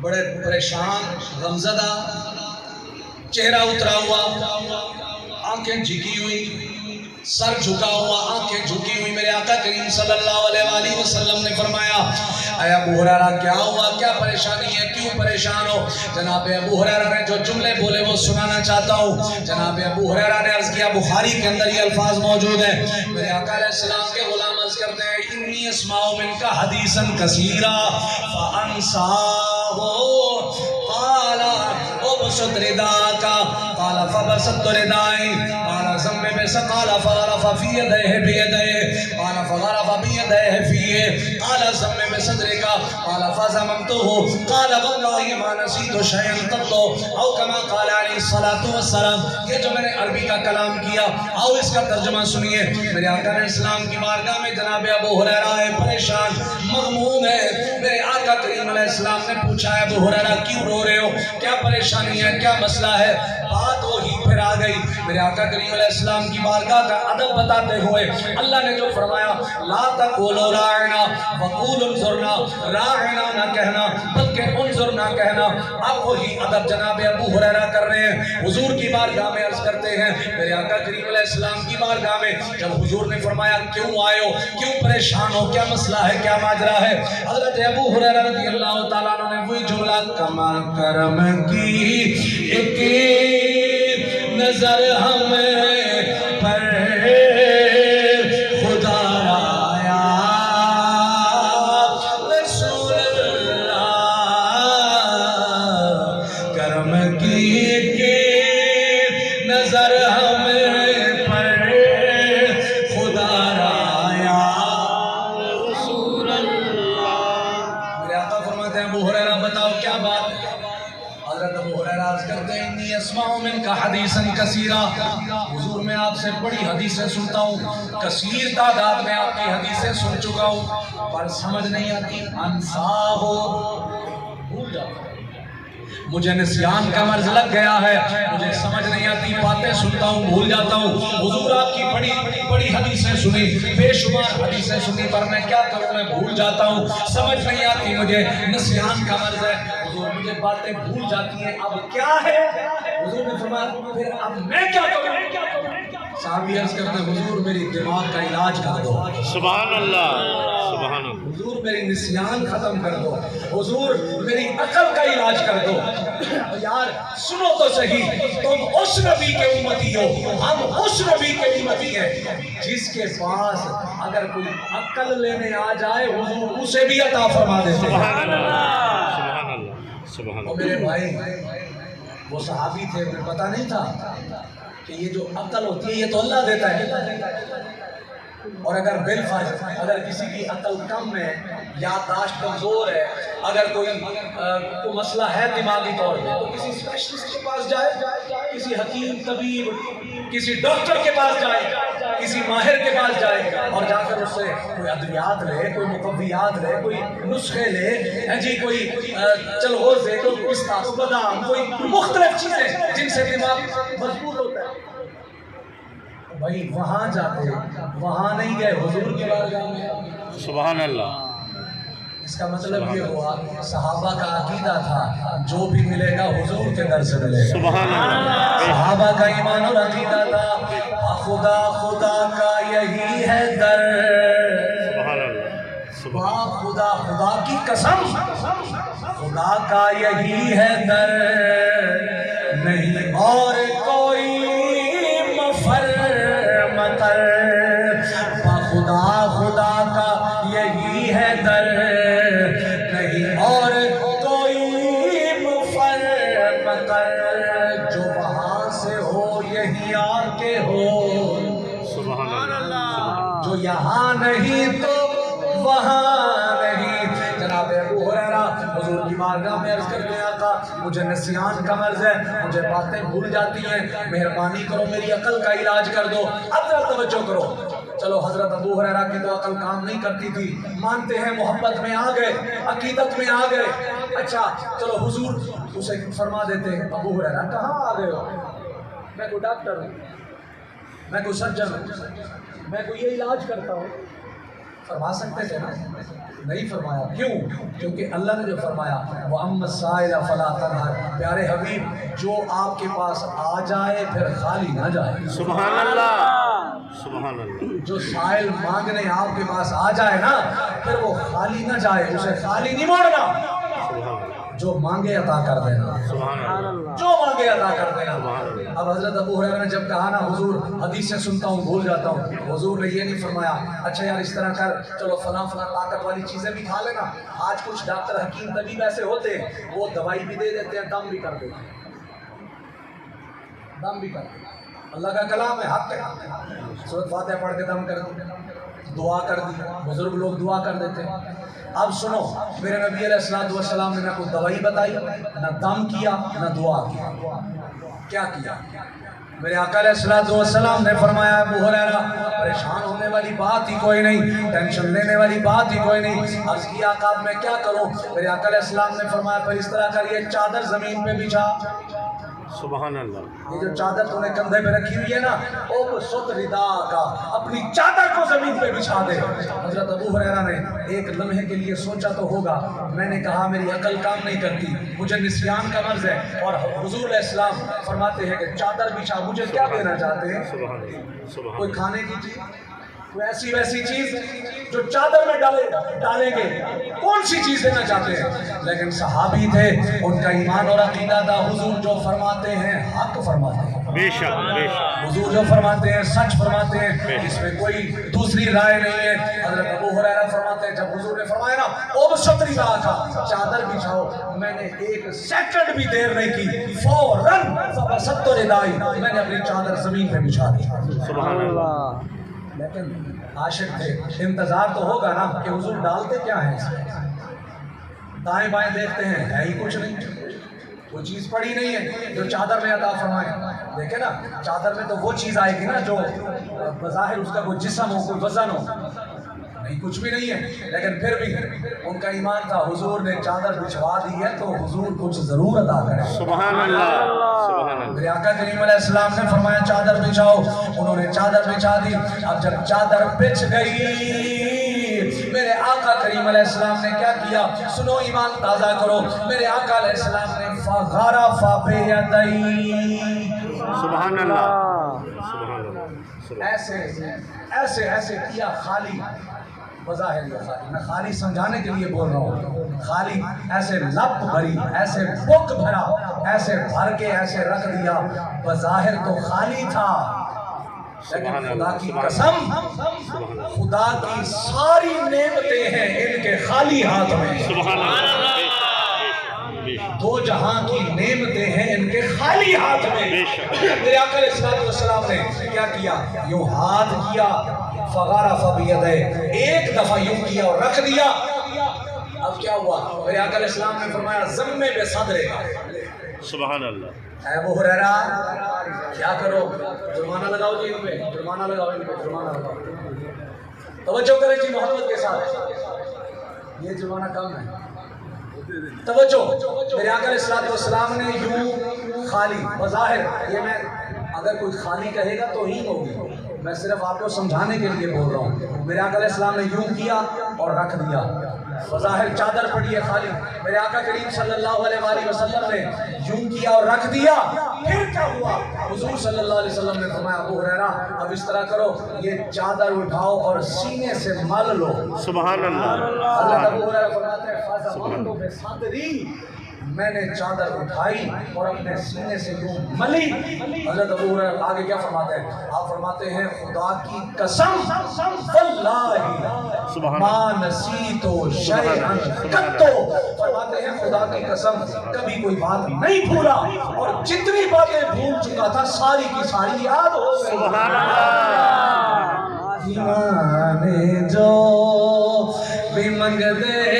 بڑے پریشان، غمزدہ، چہرہ اترا ہوا، آنکھیں جھکی ہوئی، سر جھکا ہوا، آنکھیں جھکی ہوئی. میرے آقا کریم صلی اللہ علیہ وآلہ وسلم نے فرمایا اے ابو ہریرہ کیا ہوا، کیا پریشانی ہے، کیوں پریشان ہو؟ جناب ابو ہریرہ نے جو جملے بولے وہ سنانا چاہتا ہوں. جناب ابو ہریرہ نے عرض کیا، بخاری کے اندر یہ الفاظ موجود ہیں. میرے آقا علیہ السلام کے غلام عرض کرتے ہیں انی اسماء منک حدیثا کثیرا فانساہ قال ابسط رداءک قال فبسطت ردائی قال ضم بسقال فغرف في يديه بيديه قال فغرف بيديه فيه قال ضم بصدرك قال فزممته قال والله ما نسيت شيئا قط او كما قال عليه الصلاة والسلام. یہ جو میں نے عربی کا کلام کیا، آؤ اس کا ترجمہ سنیے. میرے آقا علیہ السلام کی بارگاہ میں جناب ابو ہریرہ ہے، پریشان، مغموم ہے. میرے آقا کریم علیہ السلام نے پوچھا ہے ابو ہریرہ کیوں رو رہے ہو، کیا پریشانی ہے، کیا مسئلہ ہے؟ بات وہی پھر آ گئی. میرے آقا کریم علیہ السلام کی بارگاہ کا ادب بتاتے ہوئے اللہ نے جو فرمایا لا تقولوا راعنا وقولوا انظرنا، راعنا نہ کہنا بلکہ انظرنا کہنا. اب وہی ادب جناب ابو ہریرہ کر رہے ہیں، حضور کی بارگاہ میں عرض کرتے ہیں. میرے آقا کریم علیہ السلام کی بارگاہ میں جب حضور نے فرمایا کیوں آئے ہو، کیوں پریشان ہو، کیا مسئلہ ہے، کیا ماجرا ہے، حضرت ابو ہریرہ رضی اللہ تعالیٰ عنہ نے وہی جملہ کما کرم کی ایک نظر ہم پر خدا آیا رسول اللہ کرم کی ایک نظر ہم پر خدا آیا رسول اللہ. میرے آقا فرماتے ہیں ابو ہریرہ بتاؤ کیا بات ہے؟ حضرت ابو ہریرہ عرض کرتے ہیں انی اسمع منک حدیثا کثیرا، حضور میں آپ سے بڑی حدیثیں سنتا ہوں، کثیر تعداد میں آپ کی حدیثیں سن چکا ہوں، پر سمجھ نہیں آتی، انسا ہو، بھول جاتا ہوں، مجھے نسیان کا مرض لگ گیا ہے، مجھے سمجھ نہیں آتی، باتیں سنتا ہوں بھول جاتا ہوں. حضور آپ کی بڑی حدیثیں سنی، بے شمار حدیثیں سنی، پر میں کیا کروں، میں بھول جاتا ہوں، سمجھ نہیں آتی، مجھے نسیان کا مرض ہے. حضور مجھے باتیں بھول جاتی ہیں، اب کیا ہے؟ حضور نے فرمایا پھر اب میں کیا کروں؟ صحابی عرض کرتے ہیں حضور میری دماغ کا علاج کر دو. سبحان اللہ، سبحان اللہ. حضور میری نسیان ختم کر دو، حضور میری عقل کا علاج کر دو. یار سنو تو صحیح، تم اس نبی کے امتی ہو، ہم اس نبی کے امتی ہیں جس کے پاس اگر کوئی عقل لینے آ جائے حضور اسے بھی عطا فرما دیتے ہیں. سبحان اللہ، سبحان اللہ، سبحان اللہ. اور میرے بھائی وہ صحابی تھے، انہیں پتہ نہیں تھا کہ یہ جو عقل ہوتی ہے یہ تو اللہ دیتا ہے. اور اگر بالفرض اگر کسی کی عقل کم ہے، یادداشت کمزور ہے، اگر کوئی مسئلہ ہے دماغی طور پہ تو کسی اسپیشلسٹ کے پاس جائے، کسی حکیم طبیب، کسی ڈاکٹر کے پاس جائے، کسی ماہر کے پاس جائے اور جا کر اس سے کوئی ادویات لے، کوئی مقویات لے، کوئی نسخے لے، جی کوئی چلغوز دے، کوئی پستہ، بادام، کوئی مختلف چیزیں جن سے دماغ مضبوط ہوتا ہے. بھائی وہاں جاتے، وہاں نہیں گئے، حضور کے بارگاہ میں. سبحان اللہ. اس کا مطلب یہ ہوا صحابہ کا عقیدہ تھا جو بھی ملے گا حضور کے در سے ملے گا. سبحان اللہ. صحابہ کا ایمان اور عقیدہ تھا خدا خدا کا یہی ہے در. سبحان اللہ. خدا خدا کی قسم خدا کا یہی ہے در، نہیں اور کوئی مفر مطر. خدا خدا کا یہی ہے در، نہیں اور کوئی مفر مطر. جو وہاں سے ہو یہی آ کے ہو. سبحان اللہ. جو یہاں نہیں تو وہاں نہیں. جناب ابو ہریرہ حضور کی بارگاہ میں عرض کرتے ہیں آقا مجھے نسیان کا مرض ہے، مجھے باتیں بھول جاتی ہیں، مہربانی کرو میری عقل کا علاج کر دو. اب ذرا توجہ کرو. چلو حضرت ابو ہریرہ کی تو عقل کام نہیں کرتی تھی، مانتے ہیں محبت میں آ گئے، عقیدت میں آ گئے. اچھا چلو حضور اسے فرما دیتے ہیں ابو ہریرہ کہاں آ گئے ہو؟ میں کوئی ڈاکٹر ہوں، میں کوئی سرجن ہوں، میں کوئی یہ علاج کرتا ہوں. فرما سکتے تھے نا، نہیں فرمایا. کیوں؟ کیونکہ اللہ نے جو فرمایا وَأَمَّا السَّائِلَ فَلَا تَنْهَرْ، پیارے حبیب جو آپ کے پاس آ جائے پھر خالی نہ جائے. سبحان اللہ، سبحان اللہ. جو سائل مانگنے آپ کے پاس آ جائے نا پھر وہ خالی نہ جائے، اسے خالی نہیں موڑنا. سبحان اللہ، جو مانگے عطا کر دینا، سبحان اللہ. جو مانگے عطا کر دینا. سبحان اللہ. اب حضرت ابو ہریرہ نے جب کہا نا حضور حدیثیں سنتا ہوں بھول جاتا ہوں، حضور نے یہ نہیں فرمایا اچھا یار اس طرح کر چلو فلاں فلاں طاقت والی چیزیں بھی کھا لینا. آج کچھ ڈاکٹر حکیم طبیب ایسے ہوتے ہیں وہ دوائی بھی دے دیتے ہیں، دم بھی کر دیتے ہیں، دم بھی کر دیتے ہیں. اللہ کا کلام ہے، حق ہے. سورۃ فاتحہ پڑھ کے دم کر دی، دعا کر دی، بزرگ لوگ دعا کر دیتے ہیں. اب سنو، میرے نبی علیہ الصلوۃ والسلام نے نہ کوئی دوائی بتائی، نہ دم کیا، نہ دعا کیا. کیا کیا؟ میرے آقا علیہ الصلوۃ والسلام نے فرمایا ابو ہریرہ پریشان ہونے والی بات ہی کوئی نہیں، ٹینشن لینے والی بات ہی کوئی نہیں. عرض کیا آقا اب میں کیا کروں؟ میرے آقا علیہ السلام نے فرمایا پھر اس طرح کر، یہ چادر زمین پہ بچھا. سبحان اللہ. یہ جو چادر تو نے کندھے پہ رکھی ہوئی ہے نا، او سد ردا کا اپنی چادر کو زمین پہ بچھا دے. حضرت ابو ہریرہ نے ایک لمحے کے لیے سوچا تو ہوگا، میں نے کہا میری عقل کام نہیں کرتی، مجھے نسیان کا مرض ہے. اور حضور علیہ السلام فرماتے ہیں کہ چادر بچھا، مجھے کیا دینا چاہتے ہیں؟ سبحان اللہ، سبحان کوئی اللہ. کھانے کی چیز، کوئی ایسی ویسی چیز جو چادر میں ڈالیں گے، کون سی چیز دینا چاہتے ہیں؟ لیکن صحابی تھے، ان کا ایمان اور عقیدہ تھا حضور جو فرماتے ہیں حق فرماتے ہیں، بے شک، بے شک. حضور جو فرماتے ہیں سچ فرماتے ہیں، اس میں کوئی دوسری رائے نہیں ہے. حضرت ابو ہریرہ فرماتے ہیں جب حضور نے فرمایا نا او ستری کا چادر بچھاؤ، میں نے ایک سیکنڈ بھی دیر نہیں کی، فوراً فبسطت ردائی، میں نے اپنی چادر زمین پہ بچھا دی. سبحان اللہ. لیکن عاشق تھے، انتظار تو ہوگا نا کہ حضور ڈالتے کیا ہیں اس میں. دائیں بائیں دیکھتے ہیں، ہے ہی کچھ نہیں، کوئی چیز پڑی نہیں ہے جو چادر میں عطا فرمائے. دیکھیں نا چادر میں تو وہ چیز آئے گی نا جو بظاہر اس کا کوئی جسم ہو، کوئی وزن ہو، نہیں کچھ بھی نہیں ہے. لیکن پھر بھی ان کا ایمان تھا حضور نے چادر بچھوا دی ہے تو حضور کچھ ضرور عطا کرے. سبحان اللہ، سبحان اللہ. میرے آقا کریم علیہ السلام نے فرمایا چادر بچھاؤ، انہوں نے چادر بچھا دی. اب جب چادر بچھ گئی میرے آقا کریم علیہ السلام نے کیا کیا؟ سنو ایمان تازہ کرو. میرے آقا علیہ السلام نے فغرف بیدی، سبحان اللہ، سبحان اللہ. ایسے ایسے کیا، خالی بظاہر یہ خالی، میں خالی سمجھانے کے لیے بول رہا ہوں، خالی ایسے لپ بھری، ایسے بک بھرا، ایسے بھر کے ایسے رکھ دیا، بظاہر تو خالی تھا لیکن خدا کی قسم خدا کی ساری نعمتیں ہیں ان کے خالی ہاتھ میں. سبحان اللہ. دو جہاں کی نعمتیں ہیں ان کے خالی ہاتھ میں. میرے آقا علیہ السلام نے کیا کیا؟ یوں ہاتھ کیا، فغرف بیدہ، ایک دفعہ یوں کیا اور رکھ دیا. اب کیا ہوا؟ میرے آقا علیہ السلام نے فرمایا ضم بے صدرے. سبحان اللہ. اے ابو ہریرہ کیا کرو؟ جرمانہ لگاؤ جی ان پہ، جرمانہ لگاؤ ان پہ، جرمانہ لگاؤ. توجہ کریں جی محبت کے ساتھ، یہ جرمانہ کم ہے. توجہ، میرے آقا علیہ السلام نے یوں خالی بظاہر، یہ میں اگر کوئی خالی کہے گا تو ہی ہوگی، میں صرف آپ کو سمجھانے کے لیے بول رہا ہوں. میرے آقا علیہ السلام نے یوں کیا اور رکھ دیا، بظاہر چادر پڑی ہے خالی. میرے آقا کریم صلی اللہ علیہ وآلہ وسلم نے یوں کیا اور رکھ دیا. پھر کیا ہوا؟ حضور صلی اللہ علیہ وسلم نے فرمایا ابو ہریرہ اب اس طرح کرو، یہ چادر اٹھاؤ اور سینے سے مل لو. سبحان اللہ. حضرت ابو ہریرہ فرماتے ہیں فَضَمَنْتُ بِصَدْرِي، میں نے چادر اٹھائی اور اپنے سینے سے یوں ملی. حضرت ابو ہریرہ آگے کیا فرماتے ہیں؟ آپ فرماتے ہیں خدا کی قسم واللہ ما نسیت شیئا قط، فرماتے ہیں خدا کی قسم کبھی کوئی بات نہیں بھولا، اور جتنی باتیں بھول چکا تھا ساری کی ساری یاد ہو گئی. سبحان اللہ. دیوانے جو بھی منگ دے